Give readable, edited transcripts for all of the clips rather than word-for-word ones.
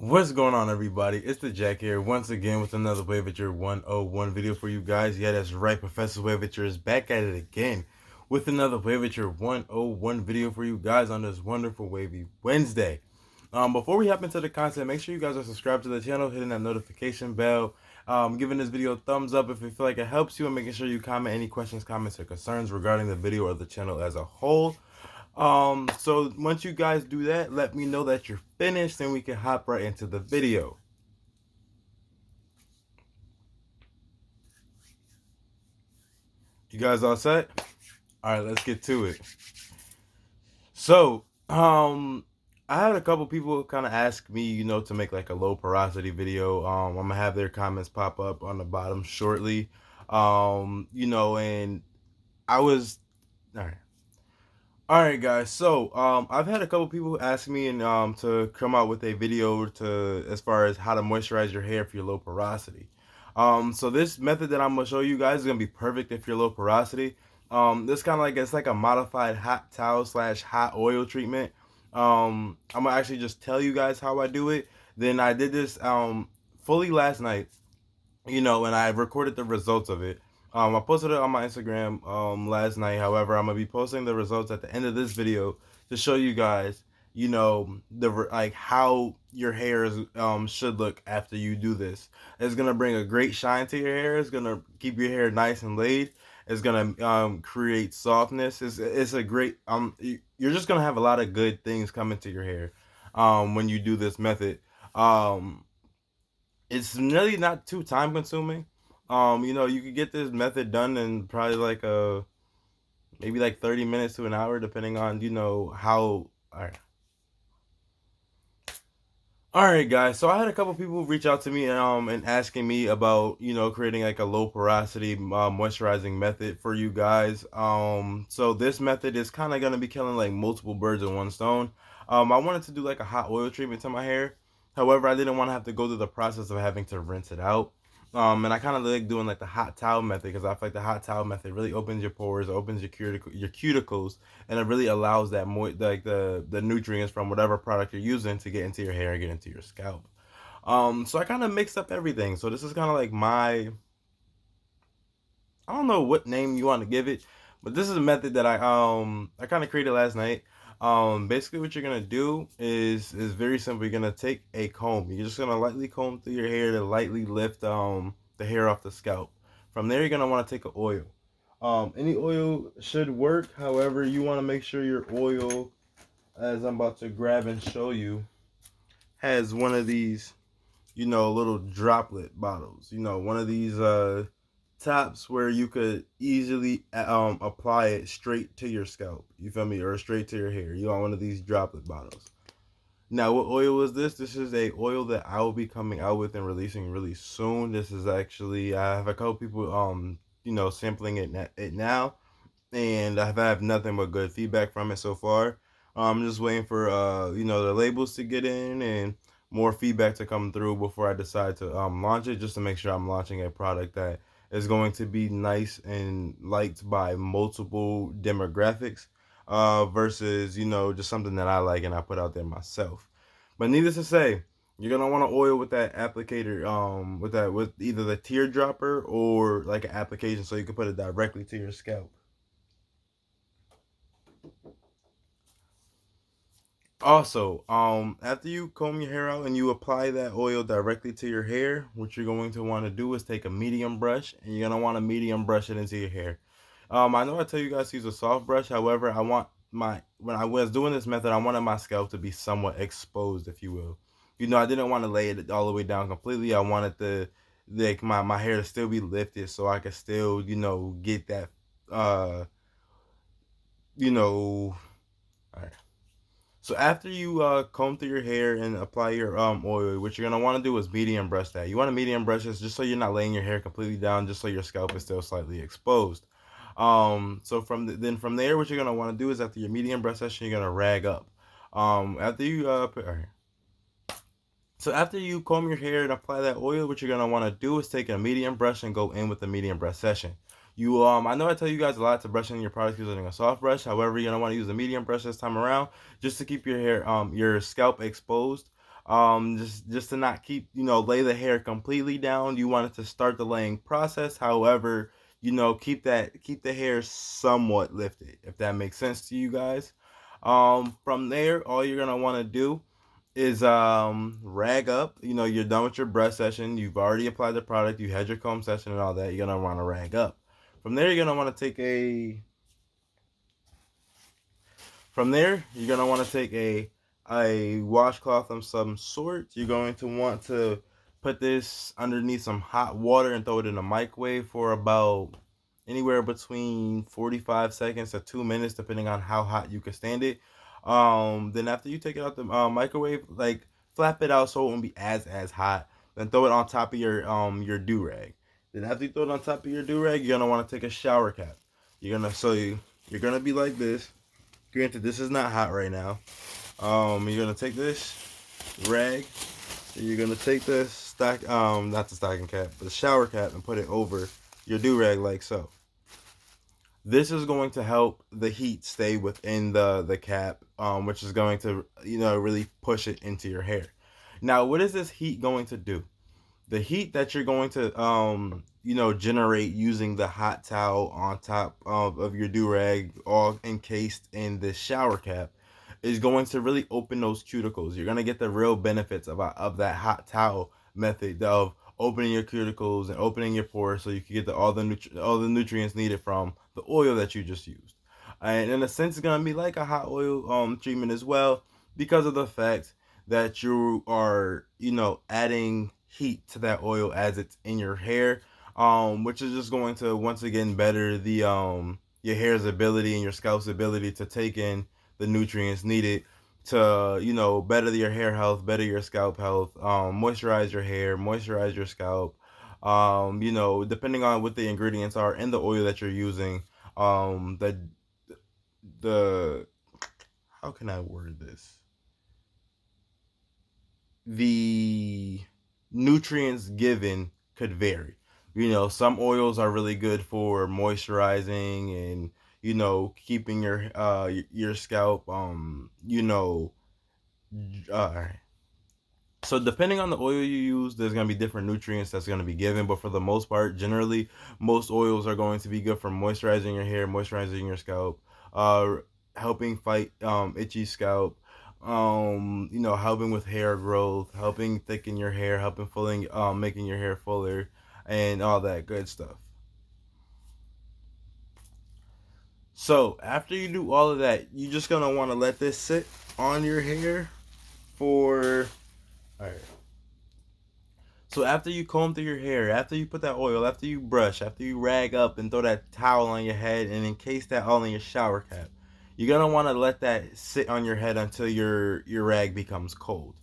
What's going on, everybody? It's the Jack here once again with another Wavager 101 video for you guys. Yeah, that's right, Professor Wavager is back at it again with another Wavager 101 video for you guys on this wonderful Wavy Wednesday. Before we hop into the content, make sure you guys are subscribed to the channel, hitting that notification bell, giving this video a thumbs up if you feel like it helps you, and making sure you comment any questions, comments, or concerns regarding the video or the channel as a whole. So once you guys do that, let me know that you're finished, and we can hop right into the video. You guys all set? All right, let's get to it. So, I had a couple people kind of ask me, to make like a low porosity video. I'm gonna have their comments pop up on the bottom shortly. And I was all right. All right, guys. So, I've had a couple people ask me and to come out with a video to as far as how to moisturize your hair if you're low porosity. So this method that I'm gonna show you guys is gonna be perfect if you're low porosity. This kind of like it's like a modified hot towel slash hot oil treatment. I'm gonna actually just tell you guys how I do it. Then I did this fully last night, and I recorded the results of it. I posted it on my Instagram last night. However, I'm gonna be posting the results at the end of this video to show you guys, the like how your hair is should look after you do this. It's gonna bring a great shine to your hair. It's gonna keep your hair nice and laid. It's gonna create softness. It's a great you're just gonna have a lot of good things coming to your hair when you do this method. It's really not too time consuming. You could get this method done in probably like maybe like 30 minutes to an hour, depending on how. All right, guys. So I had a couple people reach out to me and asking me about creating like a low porosity moisturizing method for you guys. So this method is kind of gonna be killing like multiple birds with one stone. I wanted to do like a hot oil treatment to my hair. However, I didn't want to have to go through the process of having to rinse it out. And I kind of like doing like the hot towel method because I feel like the hot towel method really opens your pores, opens your cuticles, and it really allows that like the nutrients from whatever product you're using to get into your hair and get into your scalp. So I kind of mixed up everything. So this is kind of like I don't know what name you want to give it, but this is a method that I kind of created last night. Basically what you're gonna do is very simple. You're gonna take a comb. You're just gonna lightly comb through your hair to lightly lift the hair off the scalp. From there, you're gonna want to take an oil. Any oil should work. However, you want to make sure your oil, as I'm about to grab and show you, has one of these, little droplet bottles. One of these tops where you could easily apply it straight to your scalp. You feel me? Or straight to your hair. You want one of these droplet bottles. Now, what oil is this? This is a oil that I will be coming out with and releasing really soon. This is actually I have a couple people sampling it now, and I have nothing but good feedback from it so far. I'm just waiting for the labels to get in and more feedback to come through before I decide to launch it, just to make sure I'm launching a product that is going to be nice and liked by multiple demographics versus just something that I like and I put out there myself. But needless to say, you're gonna want to oil with that applicator, with either the teardropper or like an application, so you can put it directly to your scalp. Also, after you comb your hair out and you apply that oil directly to your hair, what you're going to want to do is take a medium brush, and you're gonna want to medium brush it into your hair. I know I tell you guys to use a soft brush. However, when I was doing this method, I wanted my scalp to be somewhat exposed, if you will. I didn't want to lay it all the way down completely. I wanted my hair to still be lifted so I could still, get that all right. So after you comb through your hair and apply your oil, what you're gonna want to do is medium brush that. You want to medium brush this just so you're not laying your hair completely down, just so your scalp is still slightly exposed. So then from there, what you're gonna want to do is after your medium brush session, you're gonna rag up. After you put, all right. So after you comb your hair and apply that oil, what you're gonna want to do is take a medium brush and go in with the medium brush session. I know I tell you guys a lot to brush in your products using a soft brush. However, you're gonna want to use a medium brush this time around, just to keep your hair, your scalp exposed. Just to not keep, lay the hair completely down. You want it to start the laying process. However, keep the hair somewhat lifted, if that makes sense to you guys. From there, all you're gonna want to do is rag up. You're done with your brush session. You've already applied the product. You had your comb session and all that. You're gonna want to rag up. From there, you're gonna want to take a From there, you're gonna want to take a washcloth of some sort. You're going to want to put this underneath some hot water and throw it in a microwave for about anywhere between 45 seconds to 2 minutes, depending on how hot you can stand it. Then after you take it out the microwave, like flap it out so it won't be as hot. Then throw it on top of your do rag. Then after you throw it on top of your do rag, you're gonna want to take a shower cap. You're gonna be like this. Granted, this is not hot right now. You're gonna take this rag. You're gonna take this not the stocking cap, but the shower cap, and put it over your do rag like so. This is going to help the heat stay within the cap, which is going to really push it into your hair. Now, what is this heat going to do? The heat that you're going to generate using the hot towel on top of your do-rag, all encased in this shower cap, is going to really open those cuticles. You're going to get the real benefits of that hot towel method of opening your cuticles and opening your pores, so you can get all the nutrients needed from the oil that you just used. And in a sense, it's going to be like a hot oil treatment as well, because of the fact that you are adding heat to that oil as it's in your hair, which is just going to once again better the your hair's ability and your scalp's ability to take in the nutrients needed to better your hair health, better your scalp health, moisturize your hair, moisturize your scalp. Depending on what the ingredients are in the oil that you're using, the the how can I word this? The nutrients given could vary. Some oils are really good for moisturizing and keeping your scalp uh, so depending on the oil you use, there's gonna be different nutrients that's gonna be given. But for the most part, generally, most oils are going to be good for moisturizing your hair, moisturizing your scalp, uh, helping fight itchy scalp, helping with hair growth, helping thicken your hair, helping making your hair fuller, and all that good stuff. So after you do all of that, you're just gonna want to let this sit on your hair for. All right. So after you comb through your hair, after you put that oil, after you brush, after you rag up and throw that towel on your head and encase that all in your shower cap, you're gonna want to let that sit on your head until your rag becomes cold.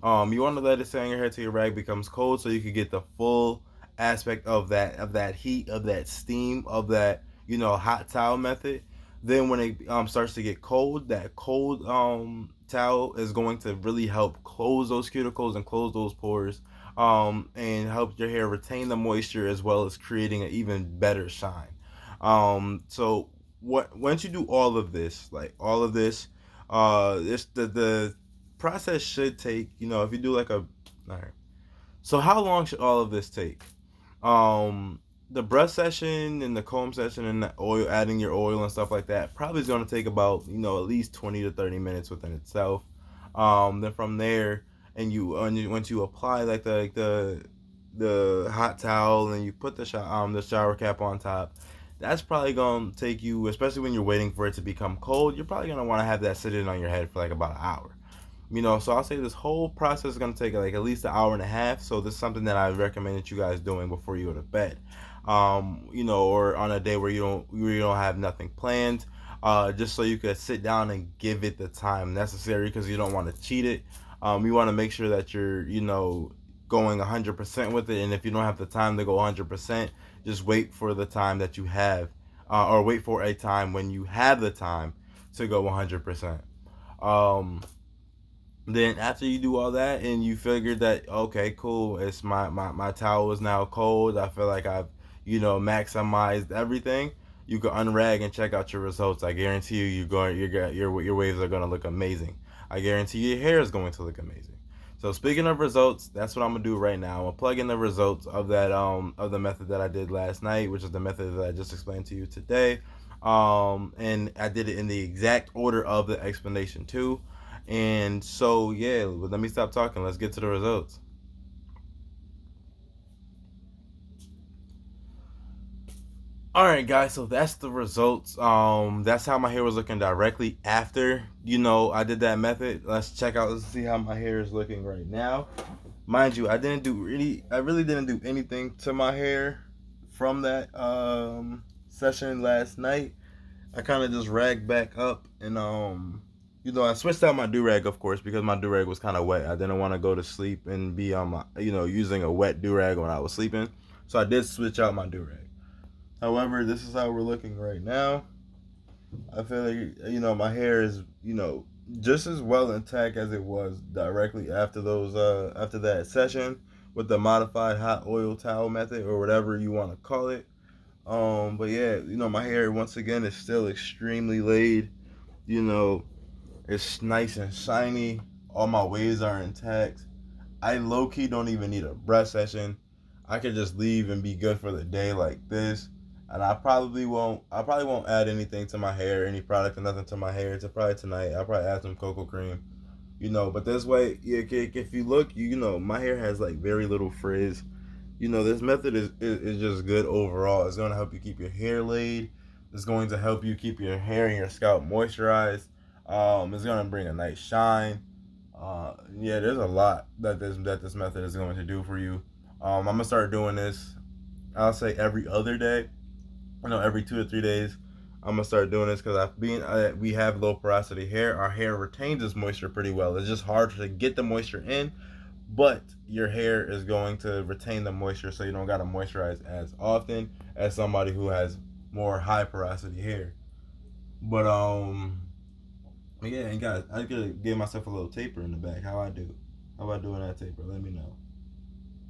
You want to let it sit on your head till your rag becomes cold, so you can get the full aspect of that heat, of that steam, of that hot towel method. Then when it starts to get cold, that cold towel is going to really help close those cuticles and close those pores, and help your hair retain the moisture as well as creating an even better shine. So what once you do all of this, this the process should take, if you do like a all right. So how long should all of this take? The brush session and the comb session and the oil, adding your oil and stuff like that, probably is going to take about at least 20 to 30 minutes within itself. Then from there, once you apply like the hot towel and you put the shower cap on top, that's probably gonna take you, especially when you're waiting for it to become cold. You're probably gonna want to have that sitting on your head for like about an hour. So I'll say this whole process is going to take like at least an hour and a half. So this is something that I recommend that you guys doing before you go to bed. Or on a day where you don't have nothing planned, just so you could sit down and give it the time necessary, because you don't want to cheat it. You want to make sure that you're going 100% with it, and if you don't have the time to go 100%, just wait for the time that you have, or wait for a time when you have the time to go 100%. Then after you do all that and you figure that okay, cool, it's my towel is now cold, I feel like I've maximized everything, you can unrag and check out your results. I guarantee you, your waves are going to look amazing. I guarantee your hair is going to look amazing. So speaking of results, that's what I'm gonna do right now. I'm gonna plug in the results of that of the method that I did last night, which is the method that I just explained to you today. And I did it in the exact order of the explanation too. And so yeah, let me stop talking. Let's get to the results. All right, guys. So that's the results. That's how my hair was looking directly after I did that method. Let's check out. Let's see how my hair is looking right now. Mind you, I really didn't do anything to my hair from that session last night. I kind of just ragged back up and I switched out my do rag, of course, because my do rag was kind of wet. I didn't want to go to sleep and be on my using a wet do rag when I was sleeping, so I did switch out my do rag. However, this is how we're looking right now. I feel like my hair is just as well intact as it was directly after after that session with the modified hot oil towel method or whatever you want to call it. But yeah, my hair once again is still extremely laid. You know, it's nice and shiny. All my waves are intact. I low key don't even need a brush session. I could just leave and be good for the day like this. And I probably won't. I probably won't add anything to my hair, any product or nothing to my hair. To probably tonight. I'll probably add some cocoa cream. But this way, yeah, if you look, my hair has like very little frizz. This method is just good overall. It's going to help you keep your hair laid. It's going to help you keep your hair and your scalp moisturized. It's going to bring a nice shine. Yeah, there's a lot that this method is going to do for you. I'm gonna start doing this. I'll say every other day. Every 2 to 3 days. I'm gonna start doing this because we have low porosity hair. Our hair retains its moisture pretty well. It's just hard to get the moisture in, but your hair is going to retain the moisture, so you don't gotta moisturize as often as somebody who has more high porosity hair. But yeah, and guys, I could give myself a little taper in the back. How I do in that taper? Let me know.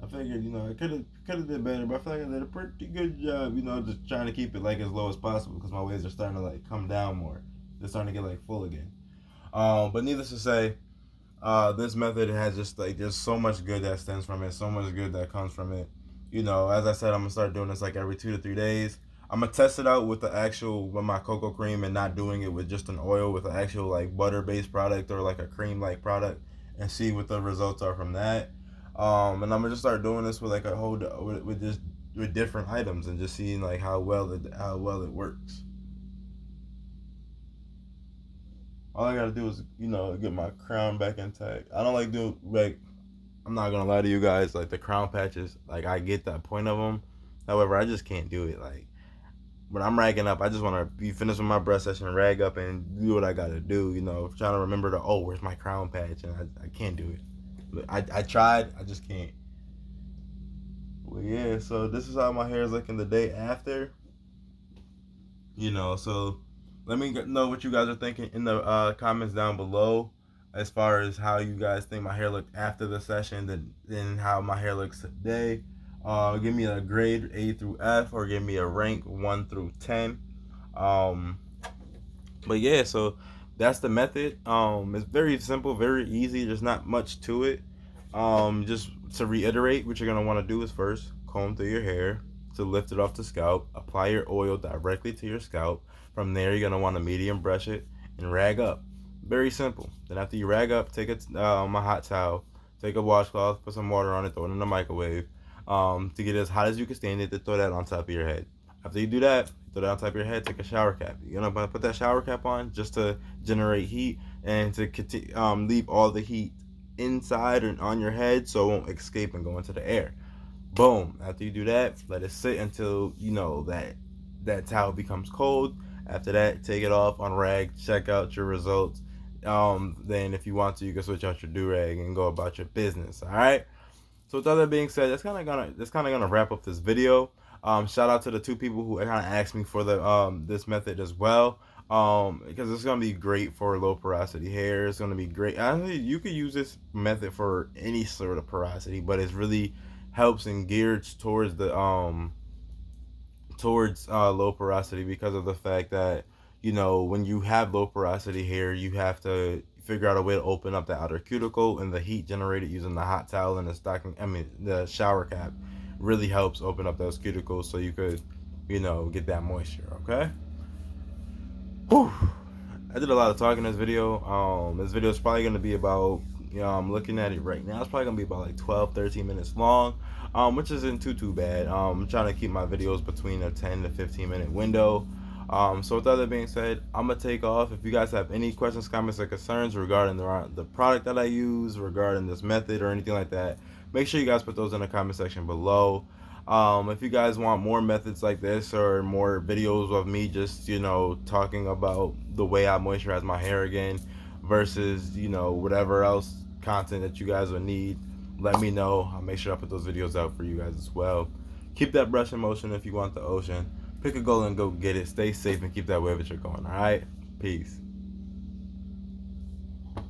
I figured, I could have did better, but I feel like I did a pretty good job. Just trying to keep it like as low as possible because my waves are starting to like come down more. They're starting to get like full again. But needless to say, this method has just like there's so much good that stems from it, so much good that comes from it. As I said, I'm gonna start doing this like every 2 to 3 days. I'm gonna test it out with with my cocoa cream and not doing it with just an oil with an actual like butter based product or like a cream like product and see what the results are from that. And I'm gonna just start doing this with like a whole with just with different items and just seeing like how well it works. All I gotta do is get my crown back intact. I don't like doing like I'm not gonna lie to you guys, like the crown patches, like I get that point of them. However, I just can't do it. Like when I'm ragging up, I just want to be finished with my breast session, rag up, and do what I gotta do. Trying to remember where's my crown patch, and I can't do it. I tried, I just can't. Well, yeah. So this is how my hair is looking the day after. So let me know what you guys are thinking in the comments down below as far as how you guys think my hair looked after the session then how my hair looks today. Give me a grade A through F or give me a rank 1 through 10. um but yeah, so that's the method. It's very simple, very easy. There's not much to it. Just to reiterate, what you're gonna want to do is first comb through your hair to lift it off the scalp. Apply your oil directly to your scalp. From there, you're gonna want to medium brush it and rag up. Very simple. Then after you rag up, take a hot towel, take a washcloth, put some water on it, throw it in the microwave. To get it as hot as you can stand it, to throw that on top of your head. After you do that, throw that on top of your head, take a shower cap. You're gonna put that shower cap on just to generate heat and to leave all the heat inside and on your head so it won't escape and go into the air. Boom. After you do that, let it sit until that towel becomes cold. After that, take it off on rag, check out your results. Then if you want to, you can switch out your do rag and go about your business. All right. So with all that being said, that's kind of gonna wrap up this video. Shout out to the two people who kind of asked me for the this method as well. Because it's gonna be great for low porosity hair. It's gonna be great. Honestly, you could use this method for any sort of porosity, but it's really helps and geared towards low porosity because of the fact that when you have low porosity hair, you have to figure out a way to open up that outer cuticle, and the heat generated using the hot towel and the shower cap really helps open up those cuticles so you could, get that moisture. Okay. Whew. I did a lot of talking in this video. This video is probably going to be about, I'm looking at it right now. It's probably going to be about like 12, 13 minutes long, which isn't too bad. I'm trying to keep my videos between a 10 to 15 minute window. So with that being said, I'm going to take off. If you guys have any questions, comments, or concerns regarding the product that I use, regarding this method or anything like that, make sure you guys put those in the comment section below. If you guys want more methods like this or more videos of me just, talking about the way I moisturize my hair again versus, whatever else content that you guys will need, let me know. I'll make sure I put those videos out for you guys as well. Keep that brush in motion if you want the ocean. Pick a goal and go get it. Stay safe and keep that wave that you're going. All right? Peace.